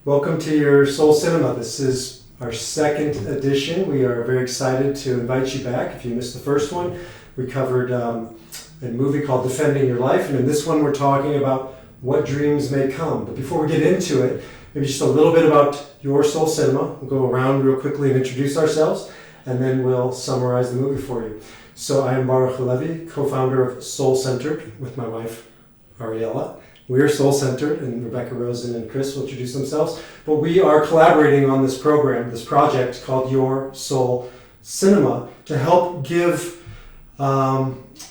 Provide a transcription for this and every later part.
Welcome to your Soul Cinema. This is our second edition. We are very excited to invite you back. If you missed the first one, we covered a movie called Defending Your Life, and in this one we're talking about what dreams may come. But before we get into it, maybe just a little bit about your Soul Cinema. We'll go around real quickly and introduce ourselves, and then we'll summarize the movie for you. So I am Baruch Halevi, co-founder of Soul Centered with my wife, Ariella. We are Soul Centered, and Rebecca, Rosen, and Chris will introduce themselves. But we are collaborating on this program, this project called Your Soul Cinema, to help give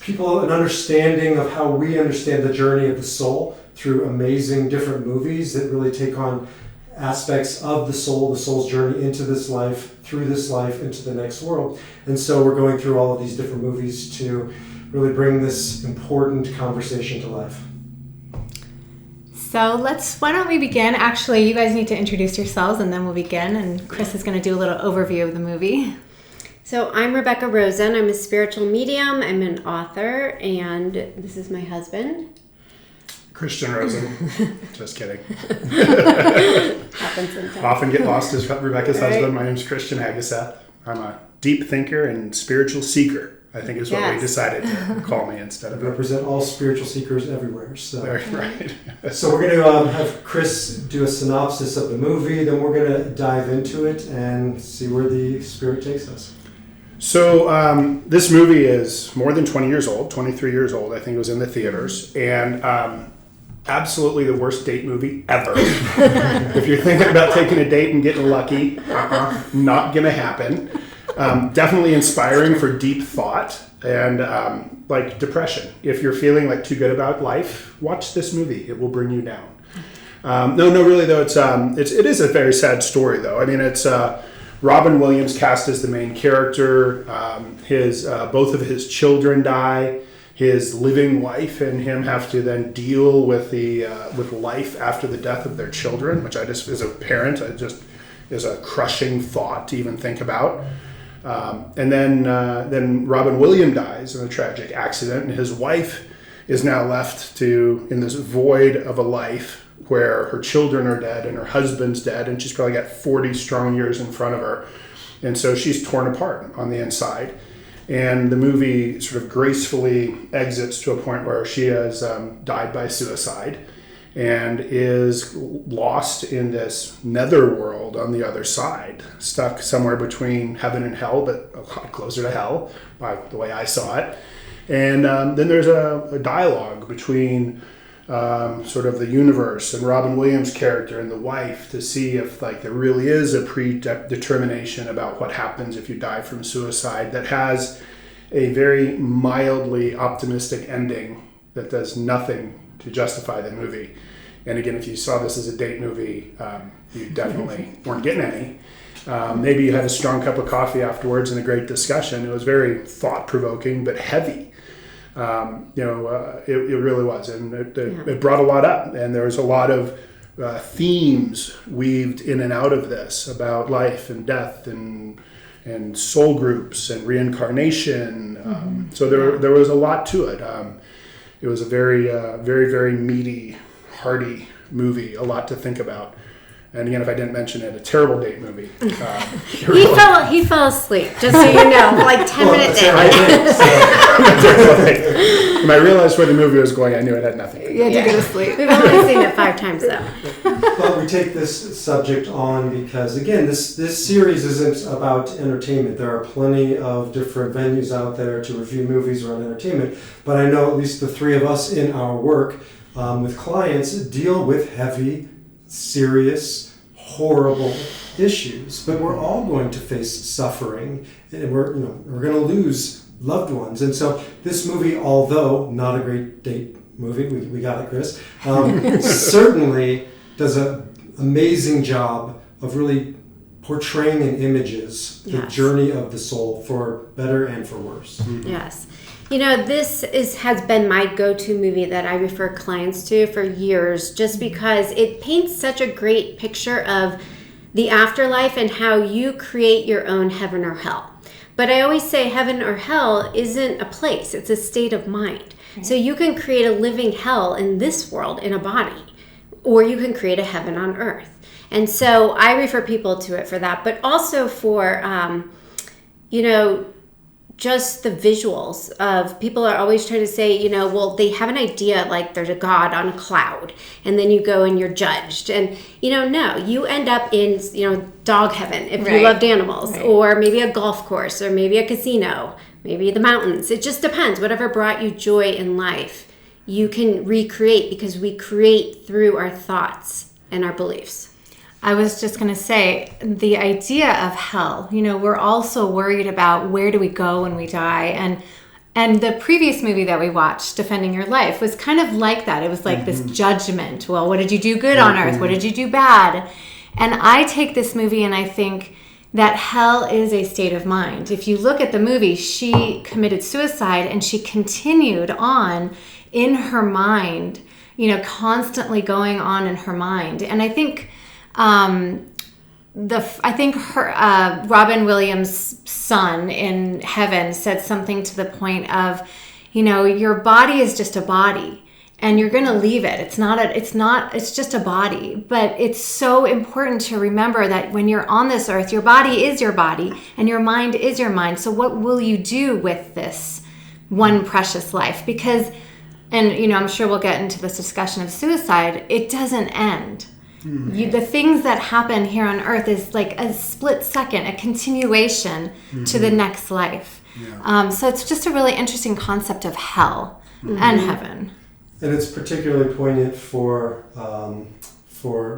people an understanding of how we understand the journey of the soul through amazing different movies that really take on aspects of the soul's journey into this life, through this life, into the next world. And so we're going through all of these different movies to really bring this important conversation to life. So why don't we begin? Actually, you guys need to introduce yourselves and then we'll begin. And Chris is going to do a little overview of the movie. So I'm Rebecca Rosen. I'm a spiritual medium. I'm an author, and this is my husband. Christian Rosen. Just kidding. Happens sometimes. Often get lost as Rebecca's husband. My name's Christian Hagaseth. I'm a deep thinker and spiritual seeker, I think is what we decided to call me instead of... We represent all spiritual seekers everywhere. So. Right. So we're going to have Chris do a synopsis of the movie, then we're going to dive into it and see where the spirit takes us. So this movie is more than 20 years old, 23 years old. I think it was in the theaters. And absolutely the worst date movie ever. If you're thinking about taking a date and getting lucky, not going to happen. Definitely inspiring for deep thought and like depression. If you're feeling like too good about life, watch this movie. It will bring you down. Really though, it is a very sad story though. I mean, it's Robin Williams cast as the main character. Both of his children die. His living wife and him have to then deal with with life after the death of their children, which I just, as a parent, is a crushing thought to even think about. And then Robin Williams dies in a tragic accident, and his wife is now left in this void of a life where her children are dead and her husband's dead, and she's probably got 40 strong years in front of her. And so she's torn apart on the inside. And the movie sort of gracefully exits to a point where she has died by suicide and is lost in this netherworld on the other side, stuck somewhere between heaven and hell, but a lot closer to hell by the way I saw it. And then there's a dialogue between sort of the universe and Robin Williams' character and the wife to see if there really is a predetermination about what happens if you die from suicide that has a very mildly optimistic ending that does nothing to justify the movie. And again, if you saw this as a date movie, you definitely weren't getting any. Maybe you had a strong cup of coffee afterwards and a great discussion. It was very thought-provoking but heavy. It really was, and it brought a lot up, and there was a lot of themes weaved in and out of this about life and death and soul groups and reincarnation. So there was a lot to it. It was a very, very, very meaty, hearty movie, a lot to think about. And again, if I didn't mention it, a terrible date movie. He fell asleep, just so you know, like 10 minutes in. When I realized where the movie was going, I knew it had nothing to do. You had to go to sleep. We've only seen it 5 times, though. But we take this subject on because, again, this series isn't about entertainment. There are plenty of different venues out there to review movies around entertainment. But I know at least the three of us in our work with clients deal with heavy, serious, horrible issues. But we're all going to face suffering, and we're going to lose loved ones. And so this movie, although not a great date movie, we got it, Chris, certainly does an amazing job of really portraying in images the journey of the soul for better and for worse. Mm-hmm. Yes. This has been my go-to movie that I refer clients to for years, just because it paints such a great picture of the afterlife and how you create your own heaven or hell. But I always say heaven or hell isn't a place, it's a state of mind. So you can create a living hell in this world in a body. or you can create a heaven on earth. And so I refer people to it for that, but also for, just the visuals of people are always trying to say, well, they have an idea like there's a God on a cloud, and then you go and you're judged. And, no, you end up in, dog heaven if you loved animals, or maybe a golf course, or maybe a casino, maybe the mountains. It just depends. Whatever brought you joy in life, you can recreate, because we create through our thoughts and our beliefs. I was just going to say, the idea of hell, we're also worried about where do we go when we die. And the previous movie that we watched, Defending Your Life, was kind of like that. It was like this judgment. Well, what did you do good on earth? What did you do bad? And I take this movie and I think that hell is a state of mind. If you look at the movie, she committed suicide and she continued on in her mind, constantly going on in her mind. And I think Robin Williams' son in heaven said something to the point of, your body is just a body and you're going to leave it. It's just a body. But it's so important to remember that when you're on this earth, your body is your body and your mind is your mind. So what will you do with this one precious life? Because, and I'm sure we'll get into this discussion of suicide, it doesn't end. The things that happen here on earth is like a split second, a continuation to the next life. Yeah. So it's just a really interesting concept of hell and heaven. And it's particularly poignant for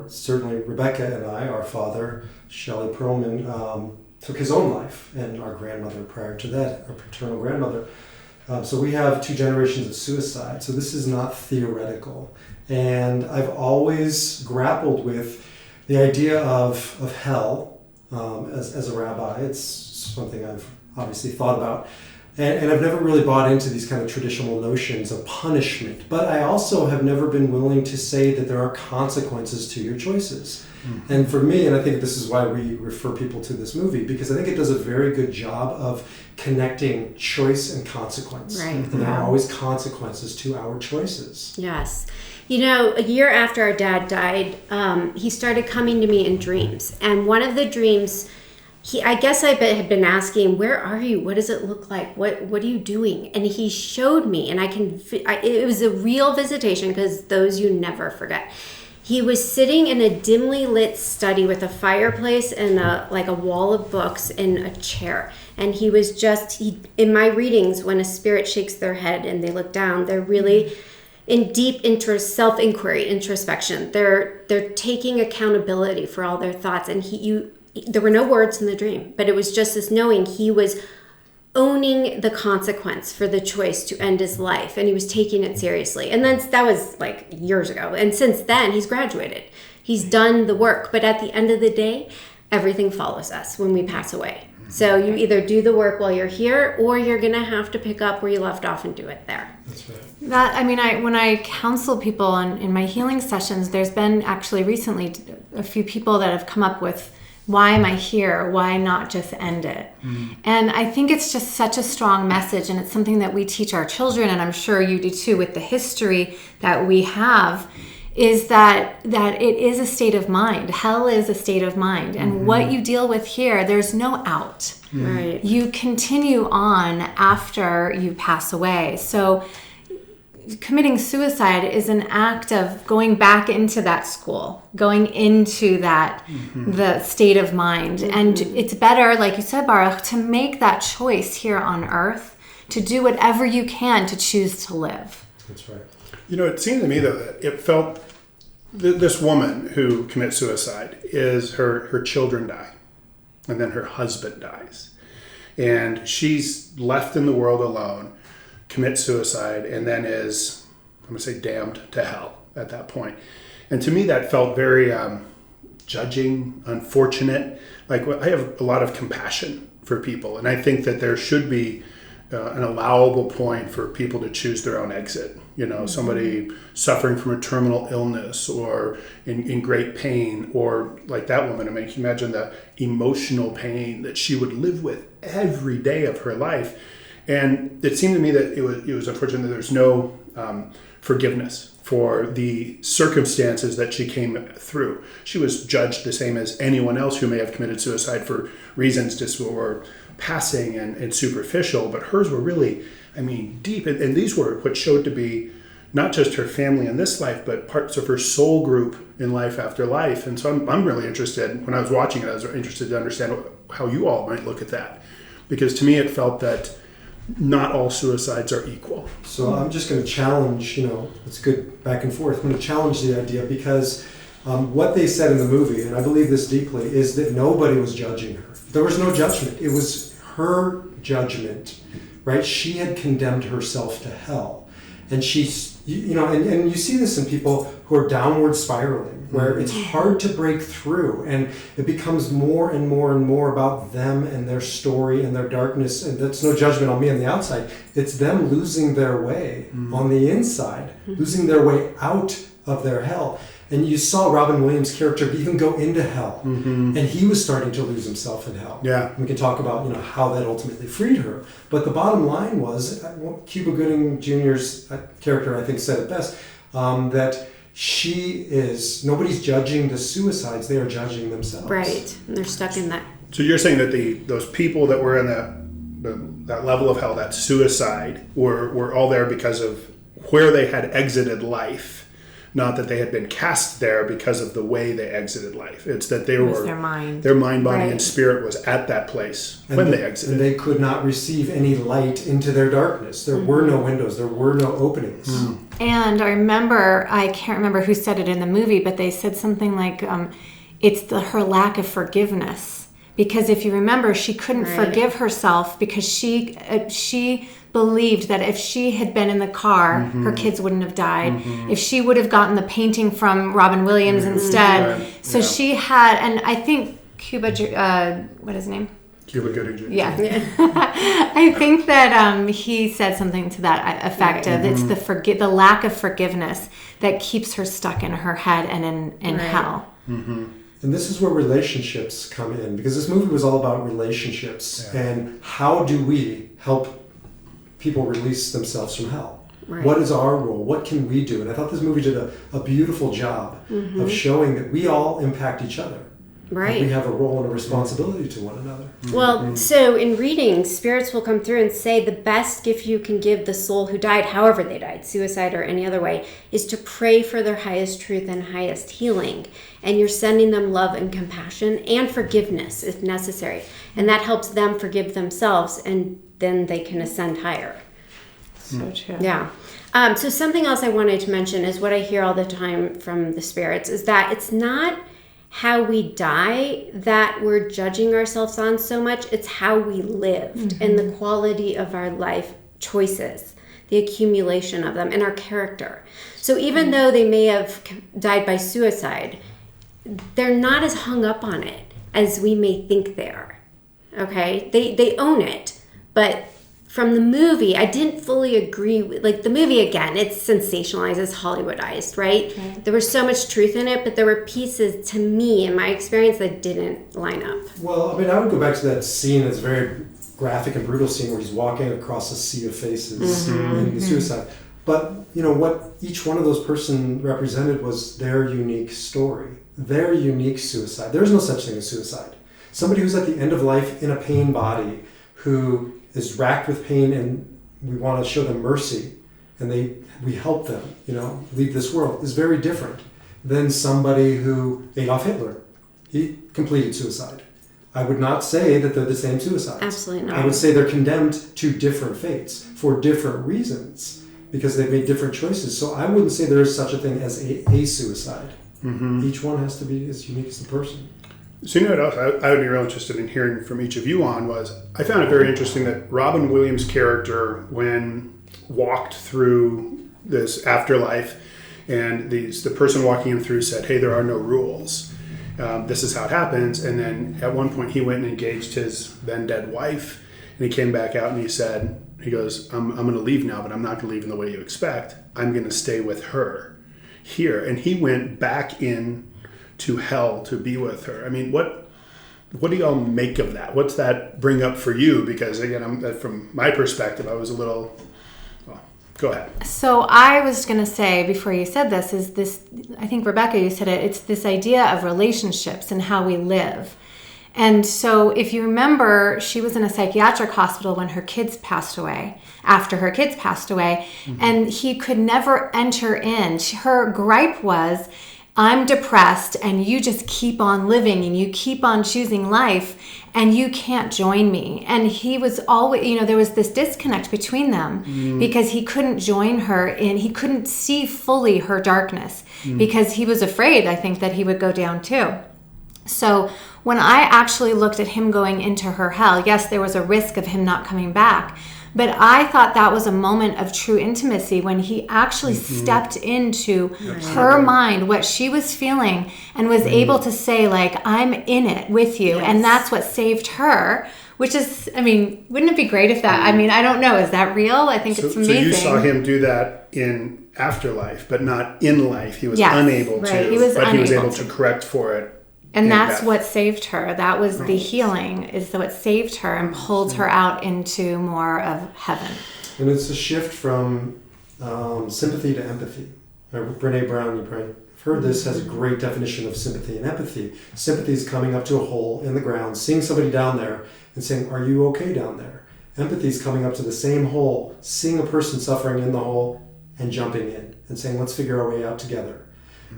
certainly Rebecca and I. Our father, Shelley Perlman, took his own life, and our grandmother prior to that, our paternal grandmother. So we have 2 generations of suicide. So this is not theoretical. And I've always grappled with the idea of hell as a rabbi. It's something I've obviously thought about. And I've never really bought into these kind of traditional notions of punishment. But I also have never been willing to say that there are consequences to your choices. Mm-hmm. And for me, and I think this is why we refer people to this movie, because I think it does a very good job of connecting choice and consequence. Right. And there are always consequences to our choices. Yes. A year after our dad died, he started coming to me in dreams. And one of the dreams, I guess I had been asking, where are you? What does it look like? What are you doing? And he showed me, and it was a real visitation, because those you never forget. He was sitting in a dimly lit study with a fireplace and a wall of books in a chair. And he was in my readings, when a spirit shakes their head and they look down, they're really in deep self-inquiry, introspection. They're taking accountability for all their thoughts. And there were no words in the dream, but it was just this knowing he was owning the consequence for the choice to end his life, and he was taking it seriously. And then that was like years ago. And since then, he's graduated. He's done the work. But at the end of the day, everything follows us when we pass away. So you either do the work while you're here, or you're going to have to pick up where you left off and do it there. That's right. When I counsel people in my healing sessions, there's been actually recently a few people that have come up with, why am I here? Why not just end it? Mm-hmm. And I think it's just such a strong message, and it's something that we teach our children, and I'm sure you do too with the history that we have, is that it is a state of mind. Hell is a state of mind. And what you deal with here, there's no out. Right. You continue on after you pass away. So committing suicide is an act of going back into that school, going into that the state of mind. And it's better, like you said, Baruch, to make that choice here on earth, to do whatever you can to choose to live. That's right. It seemed to me, though, that it felt this woman who commits suicide is her children die, and then her husband dies. And she's left in the world alone, commits suicide, and then is, I'm going to say, damned to hell at that point. And to me, that felt very judging, unfortunate. Like, I have a lot of compassion for people, and I think that there should be an allowable point for people to choose their own exit. Somebody suffering from a terminal illness or in great pain, or like that woman. I mean, can you imagine the emotional pain that she would live with every day of her life? And it seemed to me that it was unfortunate that there's no forgiveness for the circumstances that she came through. She was judged the same as anyone else who may have committed suicide for reasons just were passing and superficial, but hers were really, deep. And these were what showed to be not just her family in this life, but parts of her soul group in life after life. And so I'm really interested, when I was watching it, I was interested to understand how you all might look at that. Because to me, it felt that not all suicides are equal. So I'm just going to challenge, it's good back and forth. I'm going to challenge the idea because what they said in the movie, and I believe this deeply, is that nobody was judging her. There was no judgment. It was her judgment, right? She had condemned herself to hell. And she's, and you see this in people who are downward spiraling, where it's hard to break through, and it becomes more and more and more about them and their story and their darkness. And that's no judgment on me on the outside. It's them losing their way on the inside, losing their way out of their hell. And you saw Robin Williams' character even go into hell, and he was starting to lose himself in hell. Yeah, we can talk about how that ultimately freed her. But the bottom line was, Cuba Gooding Jr.'s character, I think, said it best, that nobody's judging the suicides; they are judging themselves. Right, and they're stuck in that. So you're saying that those people that were in that level of hell, that suicide, were all there because of where they had exited life. Not that they had been cast there because of the way they exited life. It's that their mind, body, and spirit was at that place when they exited. And they could not receive any light into their darkness. There were no windows. There were no openings. And I can't remember who said it in the movie, but they said something like, it's her lack of forgiveness. Because if you remember, she couldn't forgive herself because she believed that if she had been in the car, her kids wouldn't have died. If she would have gotten the painting from Robin Williams instead. So she had, and I think Cuba, what is his name? Cuba Gooding Jr. Yeah. I think that he said something to that effect of it's the lack of forgiveness that keeps her stuck in her head and in hell. And this is where relationships come in, because this movie was all about relationships and how do we help people release themselves from hell. What is our role? What can we do? And I thought this movie did a beautiful job of showing that we all impact each other. Right. We have a role and a responsibility to one another. Well, so in reading, spirits will come through and say the best gift you can give the soul who died, however they died, suicide or any other way, is to pray for their highest truth and highest healing. And you're sending them love and compassion and forgiveness if necessary. And that helps them forgive themselves, and then they can ascend higher. So true. Yeah. So something else I wanted to mention is what I hear all the time from the spirits is that it's not how we die that we're judging ourselves on so much. It's how we lived and the quality of our life choices, the accumulation of them, and our character. So even though they may have died by suicide, they're not as hung up on it as we may think they are. Okay? They own it. But from the movie, I didn't fully agree with, the movie, again, it's sensationalized, it's Hollywoodized, right? There was so much truth in it, but there were pieces, to me, in my experience, that didn't line up. Well, I would go back to that scene, that's very graphic and brutal scene where he's walking across a sea of faces in the suicide. But, what each one of those person represented was their unique story, their unique suicide. There's no such thing as suicide. Somebody who's at the end of life in a pain body, who is racked with pain, and we want to show them mercy, and we help them, leave this world, is very different than somebody who Adolf Hitler. He completed suicide. I would not say that they're the same suicides. Absolutely not. I would say they're condemned to different fates for different reasons because they've made different choices. So I wouldn't say there is such a thing as a suicide. Each one has to be as unique as the person. So what else I would be real interested in hearing from each of you on was, I found it very interesting that Robin Williams' character, when walked through this afterlife, and the person walking him through said, hey, there are no rules. This is how it happens. And then at one point he went and engaged his then dead wife, and he came back out and he goes, I'm going to leave now, but I'm not going to leave in the way you expect. I'm going to stay with her here. And he went back in to hell to be with her. I mean, what do y'all make of that? What's that bring up for you? Because again, from my perspective, I was a little, Go ahead. So I was going to say, before you said this, is this, I think Rebecca, you said it, it's this idea of relationships and how we live. And so if you remember, she was in a psychiatric hospital when her kids passed away, after her kids passed away, and he could never enter in. Her gripe was, I'm depressed and you just keep on living and you keep on choosing life and you can't join me. And he was always, there was this disconnect between them because he couldn't join her and he couldn't see fully her darkness because he was afraid, I think, that he would go down too. So when I actually looked at him going into her hell, yes, there was a risk of him not coming back. But I thought that was a moment of true intimacy when he actually stepped into her mind, what she was feeling, and was able to say, like, I'm in it with you. Yes. And that's what saved her, which is, wouldn't it be great if that, I don't know, is that real? I think it's amazing. So you saw him do that in afterlife, but not in life. He was unable to, he was able to correct for it. And that's what saved her. That was the healing, is what saved her and pulled her out into more of heaven. And it's a shift from sympathy to empathy. Brene Brown, you probably have heard this, has a great definition of sympathy and empathy. Sympathy is coming up to a hole in the ground, seeing somebody down there and saying, are you okay down there? Empathy is coming up to the same hole, seeing a person suffering in the hole and jumping in and saying, let's figure our way out together.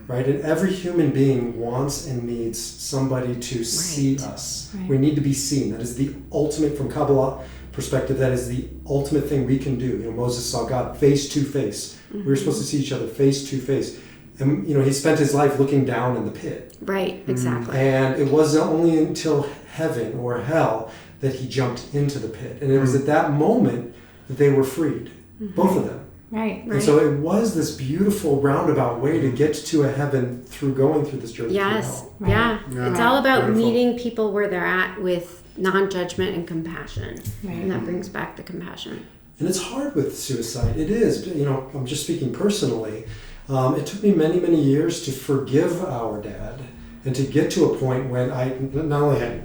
Right? And every human being wants and needs somebody to see us. Right. We need to be seen. That is the ultimate, from Kabbalah perspective, that is the ultimate thing we can do. Moses saw God face to face. We were supposed to see each other face to face. And, he spent his life looking down in the pit. Right, exactly. And it wasn't only until heaven or hell that he jumped into the pit. And it was at that moment that they were freed. Both of them. Right. And so it was this beautiful roundabout way to get to a heaven through going through this journey. Yes. Right. Yeah. It's all about meeting people where they're at with non-judgment and compassion. Right. And that brings back the compassion. And it's hard with suicide. It is. I'm just speaking personally. It took me many, many years to forgive our dad and to get to a point when I not only had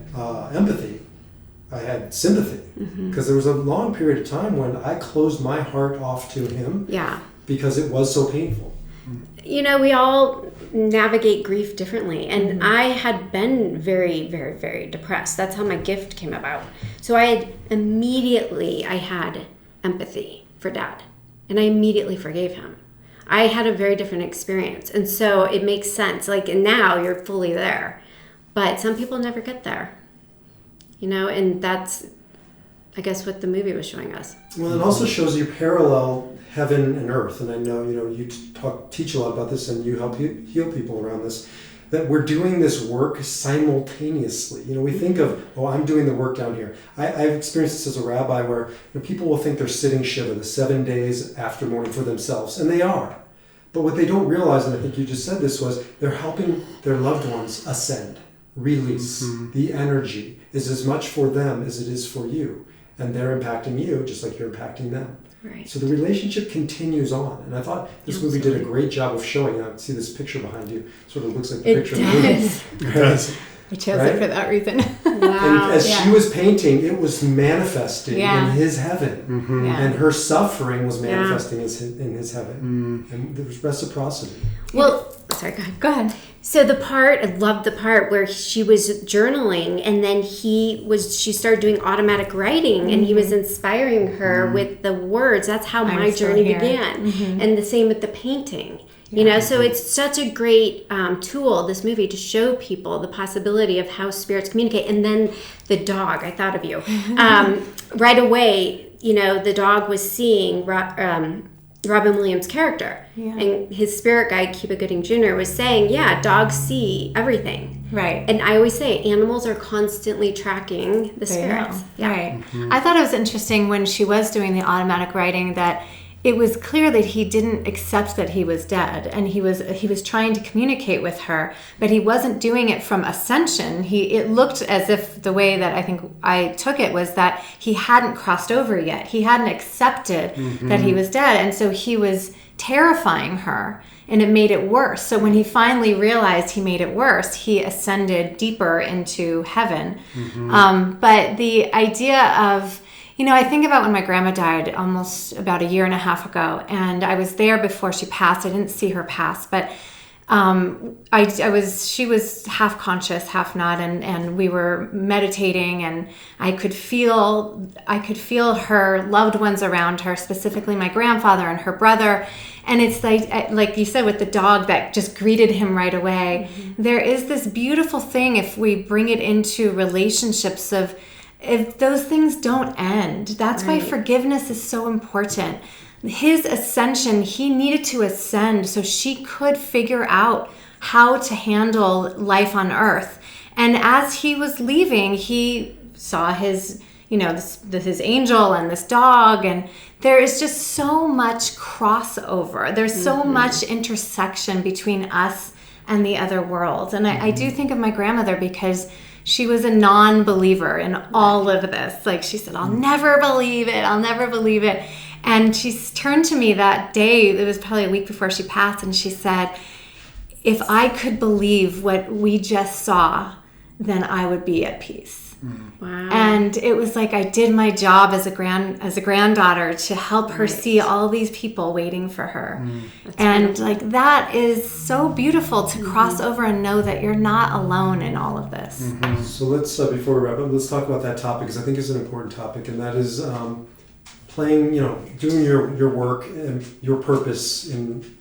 empathy, I had sympathy, because there was a long period of time when I closed my heart off to him because it was so painful. We all navigate grief differently, and I had been very, very, very depressed. That's how my gift came about. So I had empathy for Dad, and I immediately forgave him. I had a very different experience, and so it makes sense. And now you're fully there, but some people never get there. And that's, I guess, what the movie was showing us. Well, it also shows you parallel heaven and earth. And I know, you teach a lot about this and you help heal people around this, that we're doing this work simultaneously. We think of, I'm doing the work down here. I've experienced this as a rabbi where people will think they're sitting Shiva, the 7 days after mourning for themselves. And they are. But what they don't realize, and I think you just said this, was they're helping their loved ones ascend. Release. The energy is as much for them as it is for you, and they're impacting you just like you're impacting them. Right. So the relationship continues on, and I thought this movie did a great job of showing. I see this picture behind you, sort of looks like the picture of the movie. It does. I chose it for that reason. Wow. And as she was painting, it was manifesting in his heaven, and her suffering was manifesting in his heaven, and there was reciprocity. Well, sorry, go ahead. So I loved the part where she was journaling, and then she started doing automatic writing, and he was inspiring her with the words. That's how my journey began. And the same with the painting. So it's such a great tool, this movie, to show people the possibility of how spirits communicate. And then the dog, I thought of you. Right away, the dog was seeing Robin Williams' character. Yeah. And his spirit guide, Cuba Gooding Jr., was saying, dogs see everything. Right. And I always say, animals are constantly tracking the spirits. Yeah. Right. I thought it was interesting when she was doing the automatic writing that it was clear that he didn't accept that he was dead, and he was trying to communicate with her, but he wasn't doing it from ascension. It looked as if the way that I think I took it was that he hadn't crossed over yet. He hadn't accepted that he was dead, and so he was terrifying her, and it made it worse. So when he finally realized he made it worse, he ascended deeper into heaven. But the idea of I think about when my grandma died almost about a year and a half ago, and I was there before she passed. I didn't see her pass, but she was half conscious, half not, and we were meditating, and I could feel her loved ones around her, specifically my grandfather and her brother. And it's like you said, with the dog that just greeted him right away. Mm-hmm. There is this beautiful thing if we bring it into relationships of if those things don't end. That's why forgiveness is so important. His ascension, he needed to ascend so she could figure out how to handle life on earth. And as he was leaving, he saw his, his angel and this dog, and there is just so much crossover. There's so much intersection between us and the other world. And I do think of my grandmother because she was a non-believer in all of this. Like she said, I'll never believe it. I'll never believe it. And she turned to me that day, it was probably a week before she passed, and she said, if I could believe what we just saw, then I would be at peace. Wow. And it was like I did my job as a granddaughter to help her see all these people waiting for her. And beautiful. Like that is so beautiful to cross over and know that you're not alone in all of this. So let's, before we wrap up, let's talk about that topic, because I think it's an important topic, and that is playing, doing your work and your purpose in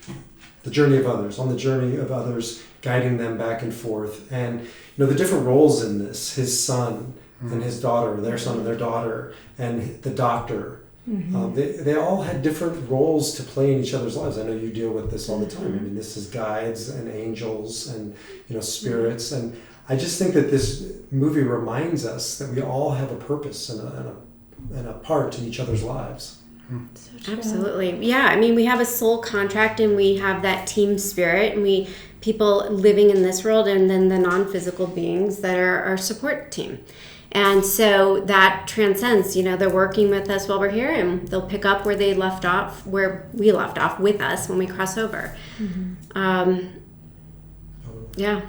the journey of others, on the journey of others, guiding them back and forth. And, the different roles in this, his son and his daughter, their son and their daughter, and the doctor, they all had different roles to play in each other's lives. I know you deal with this all the time. I mean, this is guides and angels and, spirits. And I just think that this movie reminds us that we all have a purpose and a part in each other's lives. Absolutely. Yeah. I mean, we have a soul contract, and we have that team spirit, and people living in this world, and then the non-physical beings that are our support team. And so that transcends, they're working with us while we're here, and they'll pick up where we left off with us when we cross over. Yeah.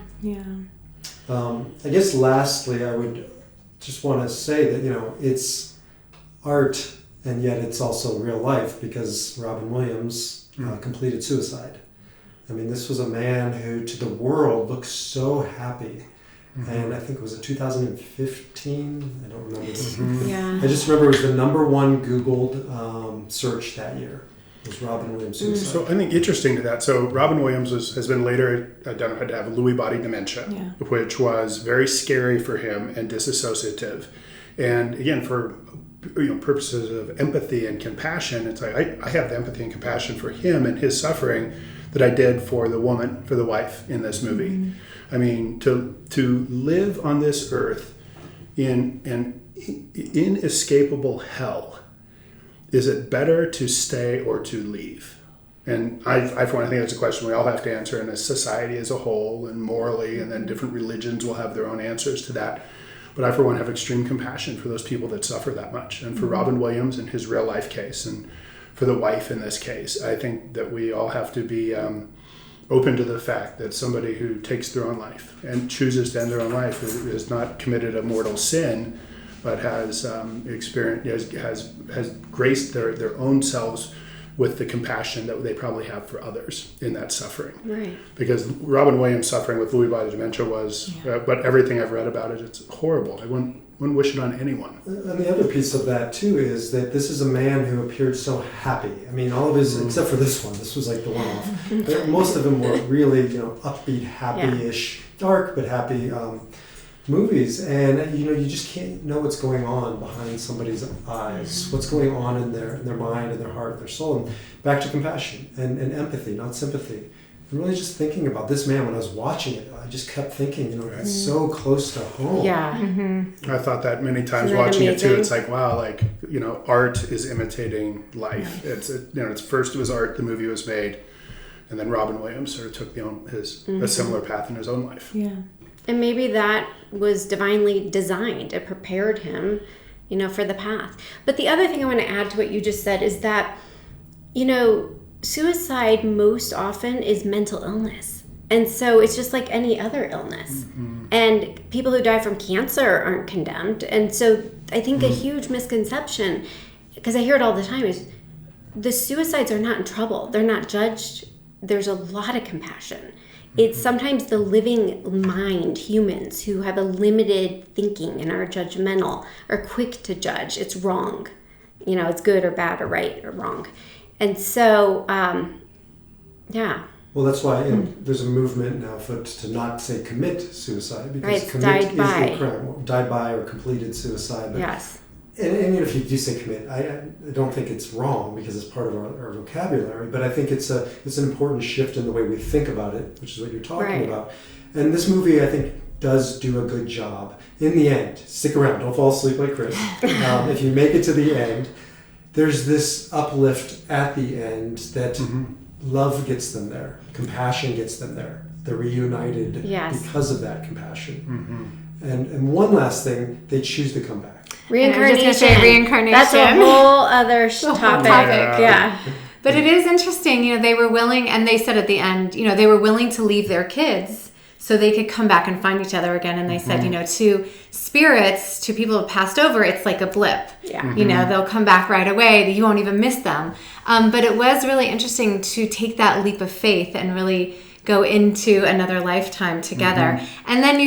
I guess lastly, I would just want to say that, it's art, and yet it's also real life, because Robin Williams completed suicide. I mean, this was a man who, to the world, looked so happy. And I think, was it 2015? I don't remember. Yeah. I just remember it was the number one Googled search that year. Was Robin Williams suicide. So I think interesting to that. So Robin Williams has been later identified to have Lewy body dementia, which was very scary for him and disassociative. And again, for purposes of empathy and compassion, it's like I have the empathy and compassion for him and his suffering that I did for the woman, for the wife in this movie. I mean, to live on this earth in an inescapable hell, is it better to stay or to leave? And I for one, I think that's a question we all have to answer in a society as a whole, and morally, and then different religions will have their own answers to that. But I, for one, have extreme compassion for those people that suffer that much. And for Robin Williams in his real life case, and for the wife in this case, I think that we all have to be open to the fact that somebody who takes their own life and chooses to end their own life has not committed a mortal sin, but has graced their own selves with the compassion that they probably have for others in that suffering. Right. Because Robin Williams' suffering with Lewy body dementia was, but everything I've read about it, it's horrible. I wouldn't wish it on anyone. And the other piece of that, too, is that this is a man who appeared so happy. I mean, all of his, except for this one, this was like the one-off. But most of them were really, upbeat, happy-ish, dark but happy movies. And, you just can't know what's going on behind somebody's eyes, what's going on in their mind and their heart and their soul. And back to compassion and empathy, not sympathy. And really just thinking about this man when I was watching it, I just kept thinking, it's so close to home. Yeah. I thought that many times watching it too. It's like, wow, art is imitating life. It's first it was art, the movie was made, and then Robin Williams sort of took a similar path in his own life. Yeah. And maybe that was divinely designed. It prepared him, for the path. But the other thing I want to add to what you just said is that, suicide most often is mental illness. And so it's just like any other illness. And people who die from cancer aren't condemned. And so I think a huge misconception, because I hear it all the time, is the suicides are not in trouble. They're not judged. There's a lot of compassion. It's sometimes the living mind, humans who have a limited thinking and are judgmental, are quick to judge. It's wrong. You know, it's good or bad or right or wrong. And so, yeah. Well, that's why there's a movement now to not say commit suicide, because Right, commit died is by. the crime, died by or completed suicide. But, Yes. and if you do say commit, I don't think it's wrong because it's part of our vocabulary. But I think it's an important shift in the way we think about it, which is what you're talking Right. about. And this movie, I think, does do a good job. In the end, stick around, don't fall asleep like Chris. If you make it to the end, there's this uplift at the end that love gets them there, compassion gets them there. They're reunited because of that compassion. And one last thing, they choose to come back. Reincarnation. I was just gonna say reincarnation. That's a whole other topic. Yeah. But it is interesting, you know, they were willing, and they said at the end, you know, they were willing to leave their kids so they could come back and find each other again. And they said, you know, to spirits, to people who have passed over, it's like a blip. Yeah. You know, they'll come back right away. You won't even miss them. But it was really interesting to take that leap of faith and really go into another lifetime together. And then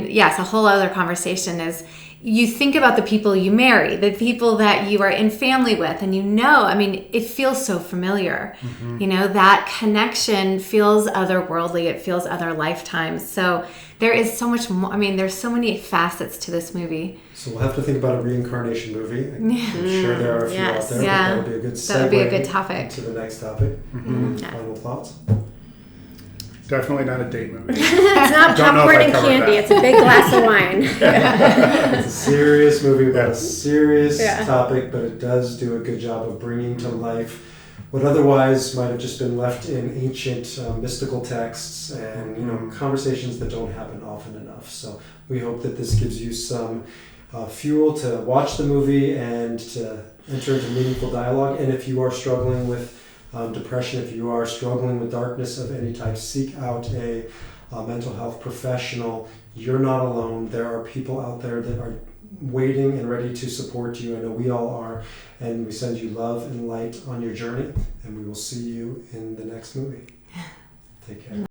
yes, a whole other conversation is, you think about the people you marry, the people that you are in family with, and it feels so familiar. You know, that connection feels otherworldly. It feels other lifetimes. So there is so much more. There's so many facets to this movie. So we'll have to think about a reincarnation movie. I'm sure there are a few out there. Yeah. But that would be a good segue That would be a good topic. to the next topic. Final thoughts? Definitely not a date movie. It's not Don't know if popcorn I and covered candy. that. It's a big glass of wine. It's a serious movie about a serious Yeah. topic, but it does do a good job of bringing to life what otherwise might have just been left in ancient mystical texts and conversations that don't happen often enough. So we hope that this gives you some fuel to watch the movie and to enter into meaningful dialogue. And if you are struggling with depression, if you are struggling with darkness of any type, seek out a mental health professional. You're not alone. There are people out there that are waiting and ready to support you. I know we all are. And we send you love and light on your journey. And we will see you in the next movie. Take care.